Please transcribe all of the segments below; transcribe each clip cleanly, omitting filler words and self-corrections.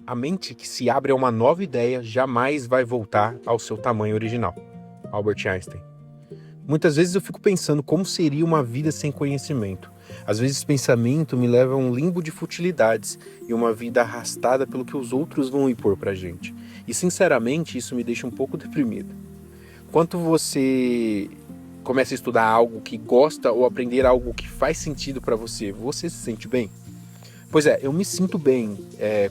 A mente que se abre a uma nova ideia jamais vai voltar ao seu tamanho original. Albert Einstein. Muitas vezes eu fico pensando como seria uma vida sem conhecimento. Às vezes esse pensamento me leva a um limbo de futilidades e uma vida arrastada pelo que os outros vão impor pra gente. E sinceramente isso me deixa um pouco deprimido. Quando você começa a estudar algo que gosta ou aprender algo que faz sentido pra você, você se sente bem? Pois é, eu me sinto bem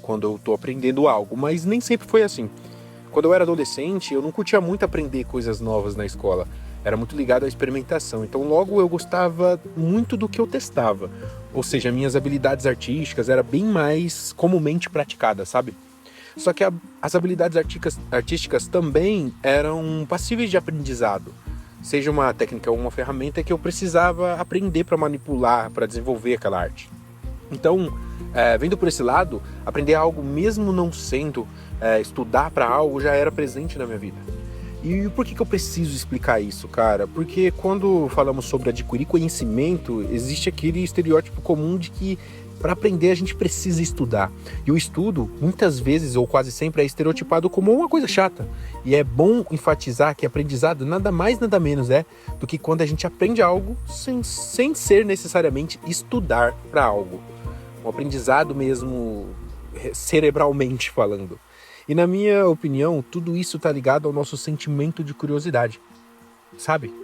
quando eu tô aprendendo algo, mas nem sempre foi assim. Quando eu era adolescente, eu não curtia muito aprender coisas novas na escola. Era muito ligado à experimentação, então logo eu gostava muito do que eu testava. Ou seja, minhas habilidades artísticas eram bem mais comumente praticadas, sabe? Só que as habilidades artísticas também eram passíveis de aprendizado. Seja uma técnica ou uma ferramenta que eu precisava aprender para manipular, para desenvolver aquela arte. Então, vendo por esse lado, aprender algo mesmo não sendo estudar para algo já era presente na minha vida. E por que eu preciso explicar isso, cara? Porque quando falamos sobre adquirir conhecimento, existe aquele estereótipo comum de que para aprender a gente precisa estudar. E o estudo, muitas vezes ou quase sempre, é estereotipado como uma coisa chata. E é bom enfatizar que aprendizado nada mais nada menos é do que quando a gente aprende algo sem ser necessariamente estudar para algo. Um aprendizado mesmo cerebralmente falando. E na minha opinião, tudo isso está ligado ao nosso sentimento de curiosidade, sabe?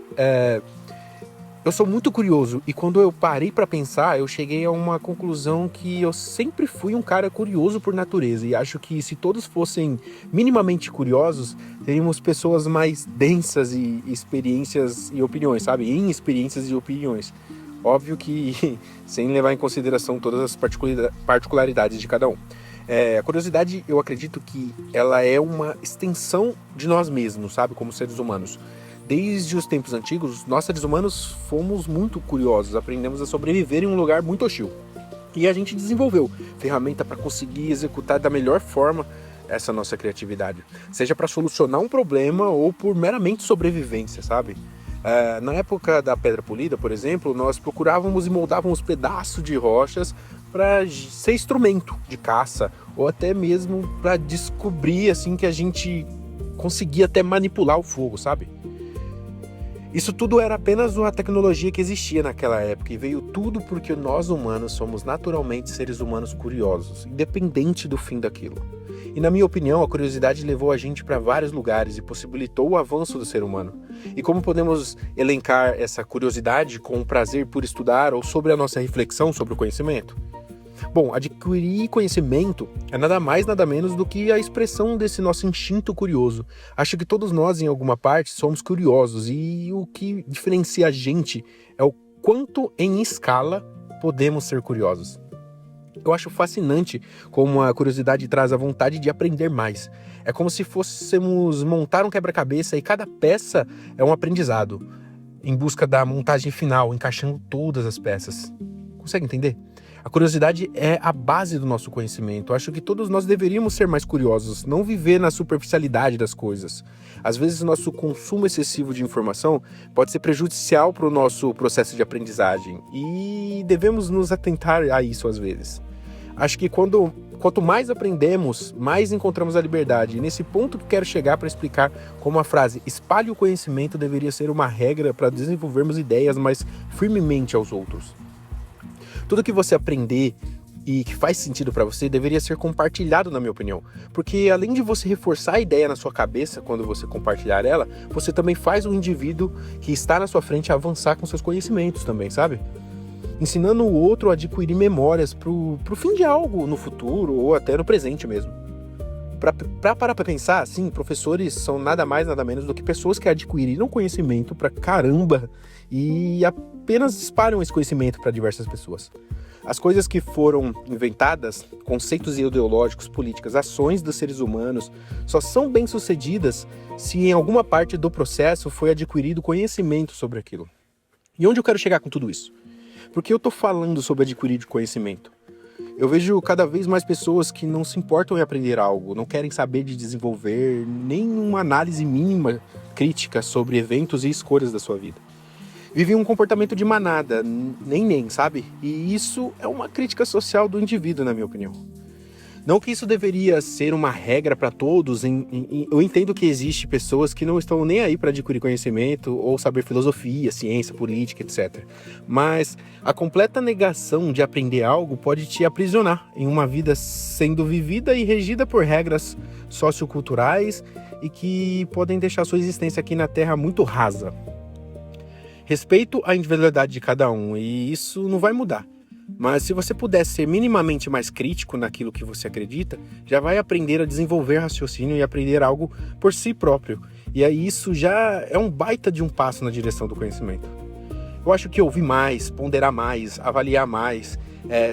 Eu sou muito curioso e quando eu parei para pensar, eu cheguei a uma conclusão que eu sempre fui um cara curioso por natureza e acho que se todos fossem minimamente curiosos, teríamos pessoas mais densas e experiências e opiniões, sabe? Em experiências e opiniões. Óbvio que sem levar em consideração todas as particularidades de cada um. A curiosidade, eu acredito que ela é uma extensão de nós mesmos, sabe? Como seres humanos. Desde os tempos antigos, nós seres humanos fomos muito curiosos, aprendemos a sobreviver em um lugar muito hostil. E a gente desenvolveu ferramenta para conseguir executar da melhor forma essa nossa criatividade. Seja para solucionar um problema ou por meramente sobrevivência, sabe? Na época da pedra polida, por exemplo, nós procurávamos e moldávamos pedaços de rochas para ser instrumento de caça ou até mesmo para descobrir assim que a gente conseguia até manipular o fogo, sabe? Isso tudo era apenas uma tecnologia que existia naquela época e veio tudo porque nós humanos somos naturalmente seres humanos curiosos, independente do fim daquilo. E na minha opinião, a curiosidade levou a gente para vários lugares e possibilitou o avanço do ser humano. E como podemos elencar essa curiosidade com o prazer por estudar ou sobre a nossa reflexão sobre o conhecimento? Bom, adquirir conhecimento é nada mais nada menos do que a expressão desse nosso instinto curioso. Acho que todos nós, em alguma parte, somos curiosos e o que diferencia a gente é o quanto em escala podemos ser curiosos. Eu acho fascinante como a curiosidade traz a vontade de aprender mais. É como se fôssemos montar um quebra-cabeça e cada peça é um aprendizado, em busca da montagem final, encaixando todas as peças. Consegue entender? A curiosidade é a base do nosso conhecimento. Acho que todos nós deveríamos ser mais curiosos, não viver na superficialidade das coisas. Às vezes, nosso consumo excessivo de informação pode ser prejudicial para o nosso processo de aprendizagem e devemos nos atentar a isso às vezes. Acho que quanto mais aprendemos, mais encontramos a liberdade. E nesse ponto que quero chegar para explicar como a frase espalhe o conhecimento deveria ser uma regra para desenvolvermos ideias mais firmemente aos outros. Tudo que você aprender e que faz sentido para você deveria ser compartilhado, na minha opinião. Porque além de você reforçar a ideia na sua cabeça quando você compartilhar ela, você também faz o indivíduo que está na sua frente avançar com seus conhecimentos também, sabe? Ensinando o outro a adquirir memórias pro fim de algo no futuro ou até no presente mesmo. Para parar para pensar, sim, professores são nada mais nada menos do que pessoas que adquiriram conhecimento pra caramba e apenas espalham esse conhecimento para diversas pessoas. As coisas que foram inventadas, conceitos ideológicos, políticas, ações dos seres humanos, só são bem-sucedidas se em alguma parte do processo foi adquirido conhecimento sobre aquilo. E onde eu quero chegar com tudo isso? Porque eu estou falando sobre adquirir conhecimento. Eu vejo cada vez mais pessoas que não se importam em aprender algo, não querem saber de desenvolver nenhuma análise mínima crítica sobre eventos e escolhas da sua vida. Vivem um comportamento de manada, nem, sabe? E isso é uma crítica social do indivíduo, na minha opinião. Não que isso deveria ser uma regra para todos, eu entendo que existe pessoas que não estão nem aí para adquirir conhecimento ou saber filosofia, ciência, política, etc. Mas a completa negação de aprender algo pode te aprisionar em uma vida sendo vivida e regida por regras socioculturais e que podem deixar sua existência aqui na Terra muito rasa. Respeito à individualidade de cada um e isso não vai mudar. Mas se você puder ser minimamente mais crítico naquilo que você acredita, já vai aprender a desenvolver raciocínio e aprender algo por si próprio. E aí isso já é um baita de um passo na direção do conhecimento. Eu acho que ouvir mais, ponderar mais, avaliar mais,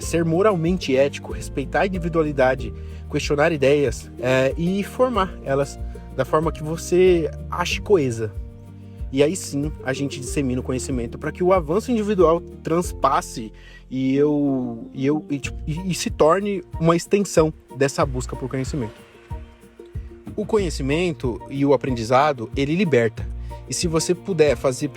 ser moralmente ético, respeitar a individualidade, questionar ideias e formar elas da forma que você ache coesa. E aí sim a gente dissemina o conhecimento para que o avanço individual transpasse e se torne uma extensão dessa busca por conhecimento. O conhecimento e o aprendizado, ele liberta. E se você puder fazer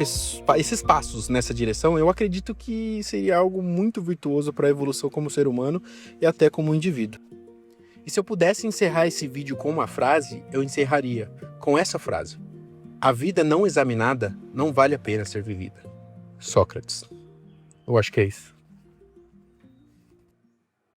esses passos nessa direção, eu acredito que seria algo muito virtuoso para a evolução como ser humano e até como indivíduo. E se eu pudesse encerrar esse vídeo com uma frase, eu encerraria com essa frase: a vida não examinada não vale a pena ser vivida. Sócrates. Eu acho que é isso.